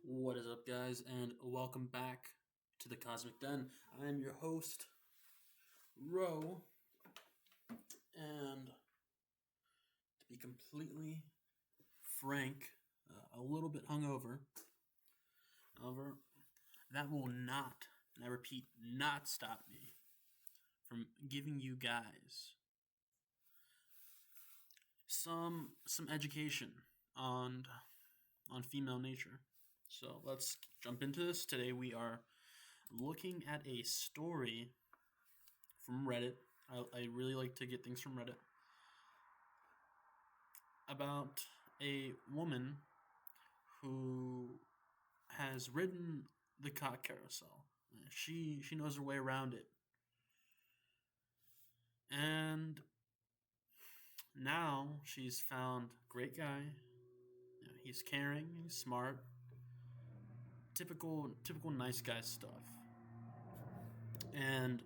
What is up, guys, and welcome back to the Cosmic Den. I am your host, Ro, and to be completely frank, a little bit hungover. However, that will not, and I repeat, not stop me from giving you guys some education on female nature. So let's jump into this. Today we are looking at a story from Reddit. I really like to get things from Reddit about a woman who has ridden the cock carousel. She knows her way around it, and now she's found a great guy. He's caring, he's smart, typical nice guy stuff. And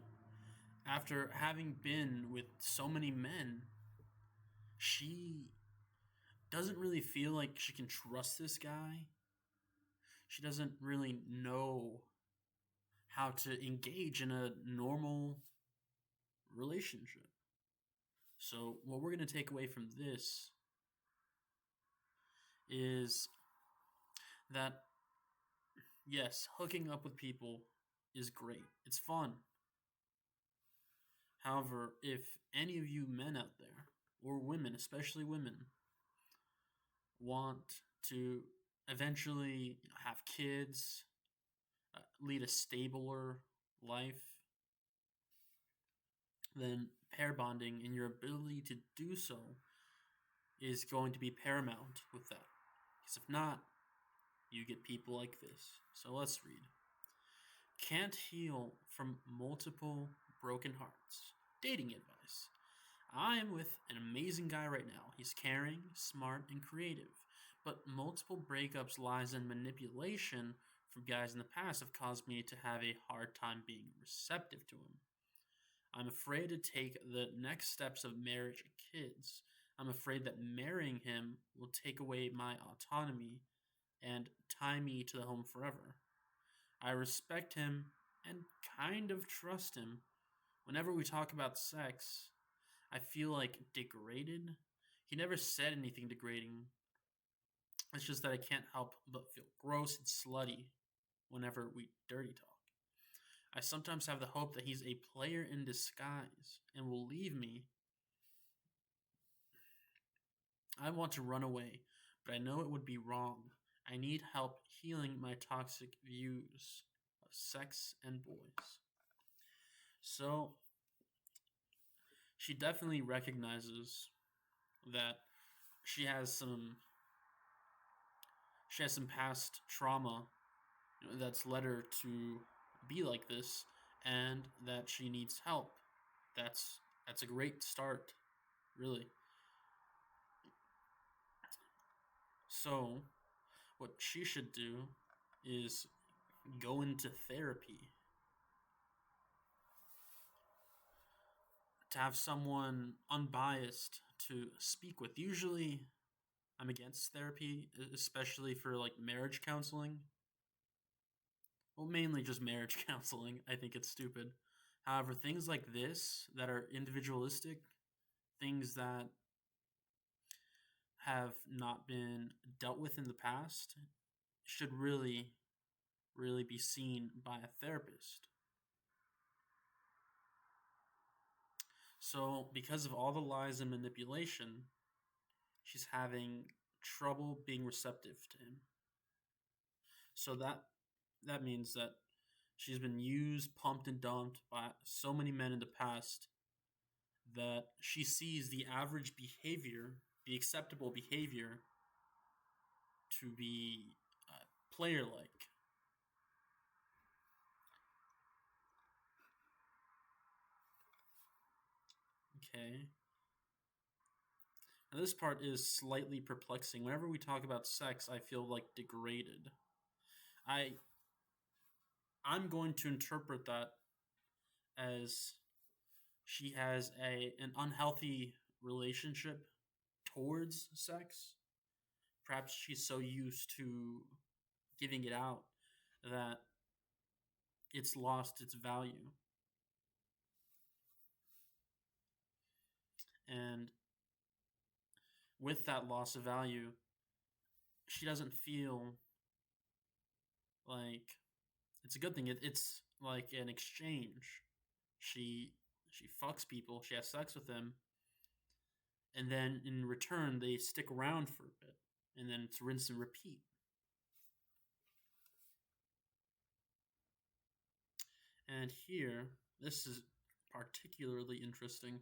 after having been with so many men, she doesn't really feel like she can trust this guy. She doesn't really know how to engage in a normal relationship. So, what we're going to take away from this is that, yes, hooking up with people is great. It's fun. However, if any of you men out there, or women, especially women, want to eventually have kids, lead a stabler life, then pair bonding and your ability to do so is going to be paramount with that. Because if not, you get people like this. So let's read. Can't heal from multiple broken hearts. Dating advice. I am with an amazing guy right now. He's caring, smart, and creative. But multiple breakups, lies, and manipulation from guys in the past have caused me to have a hard time being receptive to him. I'm afraid to take the next steps of marriage and kids. I'm afraid that marrying him will take away my autonomy and tie me to the home forever. I respect him and kind of trust him. Whenever we talk about sex, I feel like degraded. He never said anything degrading. It's just that I can't help but feel gross and slutty whenever we dirty talk. I sometimes have the hope that he's a player in disguise and will leave me. I want to run away, but I know it would be wrong. I need help healing my toxic views of sex and boys. So, she definitely recognizes that she has some past trauma that's led her to be like this, and that she needs help. That's a great start, really. So, what she should do is go into therapy. To have someone unbiased to speak with. Usually, I'm against therapy, especially for like marriage counseling. Well, mainly just marriage counseling. I think it's stupid. However, things like this that are individualistic, things that have not been dealt with in the past, should really, really be seen by a therapist. So, because of all the lies and manipulation, she's having trouble being receptive to him. So that means that she's been used, pumped, and dumped by so many men in the past that she sees the average behavior, the acceptable behavior, to be player-like. Okay. Now this part is slightly perplexing. Whenever we talk about sex, I feel like degraded. I'm going to interpret that as she has an unhealthy relationship towards sex. Perhaps she's so used to giving it out that it's lost its value. And with that loss of value, she doesn't feel like it's a good thing. It's like an exchange. She she fucks people, she has sex with them, and then in return they stick around for a bit, and then it's rinse and repeat. And here, this is particularly interesting.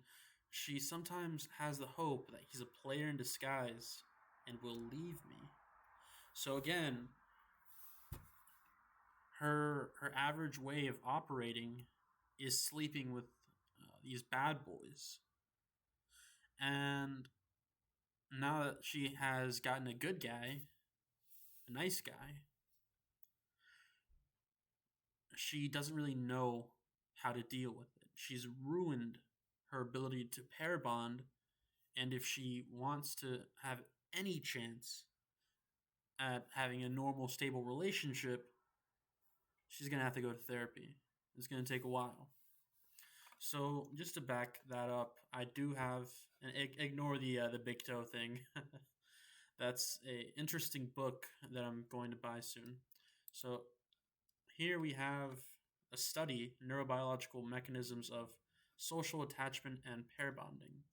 She sometimes has the hope that he's a player in disguise and will leave me. So again, her average way of operating is sleeping with these bad boys. And now that she has gotten a good guy, a nice guy, she doesn't really know how to deal with it. She's ruined her ability to pair bond, and if she wants to have any chance at having a normal, stable relationship, she's going to have to go to therapy. It's going to take a while. So, just to back that up, I do have, and ignore the big toe thing. That's a interesting book that I'm going to buy soon. So, here we have a study, neurobiological mechanisms of social attachment and pair bonding.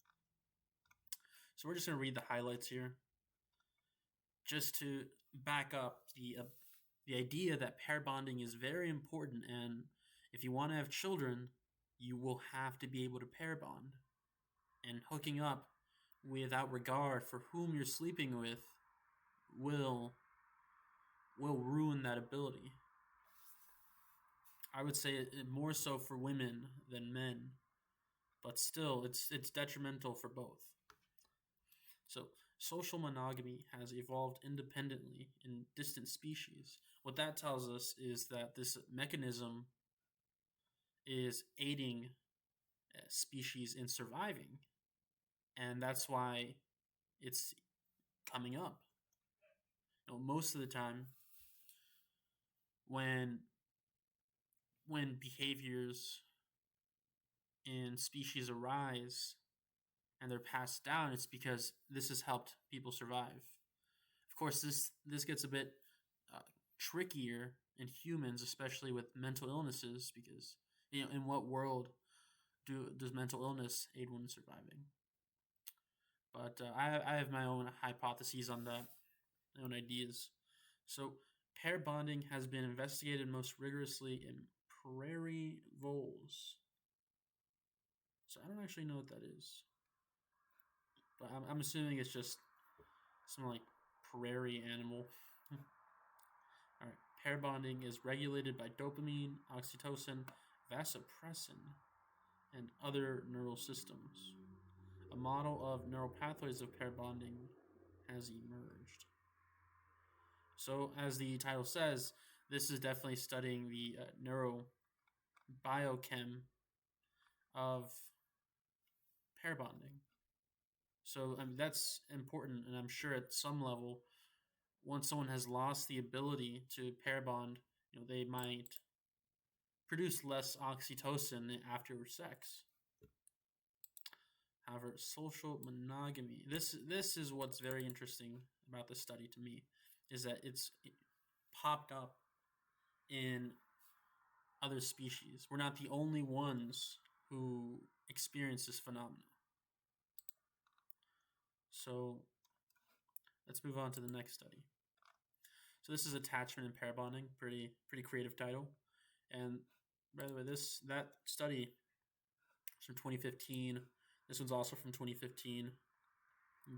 So we're just going to read the highlights here, just to back up the idea that pair bonding is very important, and if you want to have children, you will have to be able to pair bond. And hooking up without regard for whom you're sleeping with will ruin that ability. I would say it more so for women than men, but still, it's detrimental for both. So, social monogamy has evolved independently in distant species. What that tells us is that this mechanism is aiding species in surviving, and that's why it's coming up. Most of the time, when behaviors in species arise and they're passed down, it's because this has helped people survive. Of course, this gets a bit trickier in humans, especially with mental illnesses, because in what world does mental illness aid one in surviving? But I have my own hypotheses on that, my own ideas. So pair bonding has been investigated most rigorously in prairie voles. So I don't actually know what that is, but I'm assuming it's just some like prairie animal. All right, pair bonding is regulated by dopamine, oxytocin, vasopressin, and other neural systems. A model of neural pathways of pair bonding has emerged. So, as the title says, this is definitely studying the neurobiochem of pair bonding. So, that's important, and I'm sure at some level, once someone has lost the ability to pair bond, they might produce less oxytocin after sex. However, social monogamy, this is what's very interesting about this study to me, is that it popped up in other species. We're not the only ones who experience this phenomenon. So let's move on to the next study. So this is attachment and pair bonding, pretty creative title. And by the way, that study is from 2015. This one's also from 2015,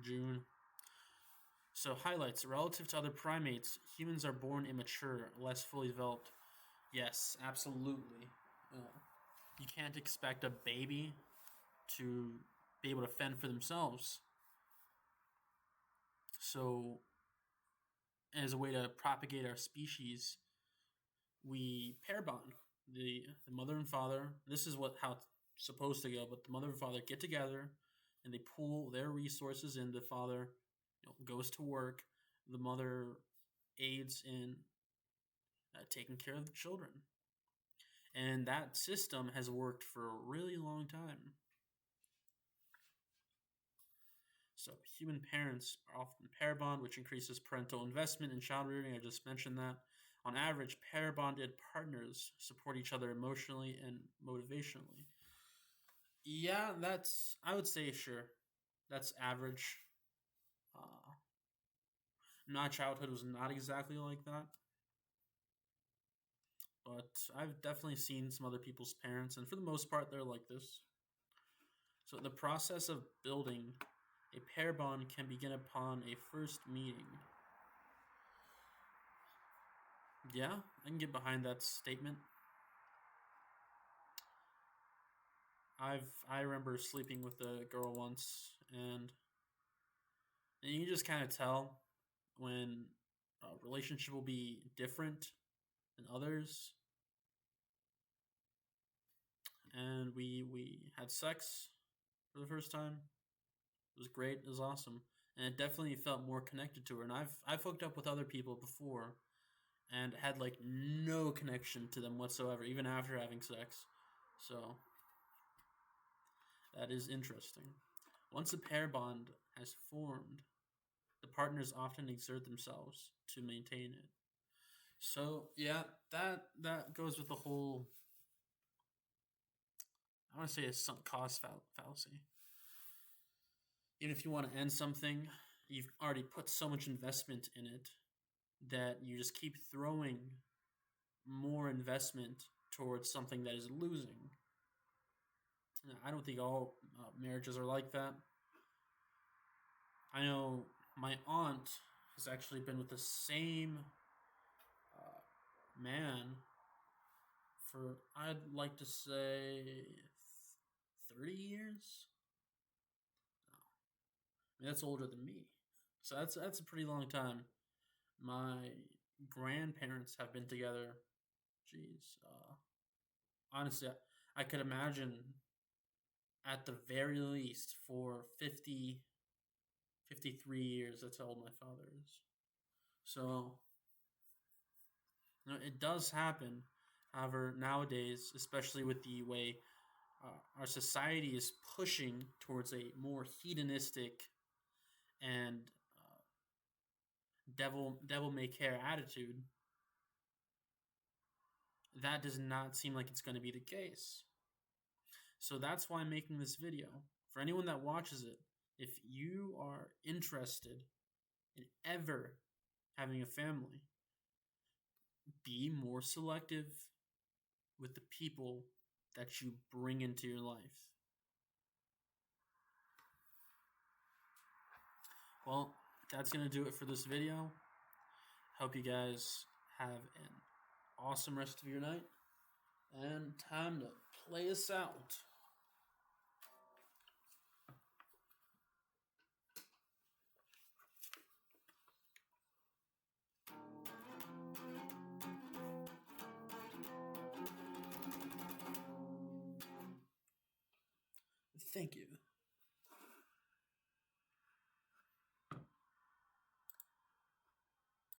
June. So highlights, relative to other primates, humans are born immature, less fully developed. Yes, absolutely. You can't expect a baby to be able to fend for themselves. So, as a way to propagate our species, we pair bond. The mother and father, this is how it's supposed to go, but the mother and father get together, and they pool their resources in. The father, goes to work. The mother aids in taking care of the children. And that system has worked for a really long time. So human parents are often pair bond, which increases parental investment in child rearing. I just mentioned that. On average, pair bonded partners support each other emotionally and motivationally. Yeah, I would say, sure, that's average. Uh, my childhood was not exactly like that, but I've definitely seen some other people's parents, and for the most part, they're like this. So the process of building a pair bond can begin upon a first meeting. Yeah, I can get behind that statement. I remember sleeping with a girl once, and you just kind of tell when a relationship will be different than others. And we had sex for the first time. It was great. It was awesome, and it definitely felt more connected to her. And I've hooked up with other people before, and had like no connection to them whatsoever, even after having sex. So that is interesting. Once a pair bond has formed, the partners often exert themselves to maintain it. So yeah, that goes with the whole. I want to say a sunk cost fallacy. Even if you want to end something, you've already put so much investment in it that you just keep throwing more investment towards something that is losing. I don't think all marriages are like that. I know my aunt has actually been with the same man for, I'd like to say, 30 years? I mean, that's older than me. So that's a pretty long time. My grandparents have been together. Jeez. Honestly, I could imagine at the very least for 50, 53 years. That's how old my father is. So, it does happen. However, nowadays, especially with the way our society is pushing towards a more hedonistic and devil may care attitude, that does not seem like it's going to be the case. So that's why I'm making this video. For anyone that watches it, if you are interested in ever having a family, be more selective with the people that you bring into your life. Well, that's going to do it for this video. Hope you guys have an awesome rest of your night. And time to play us out. Thank you.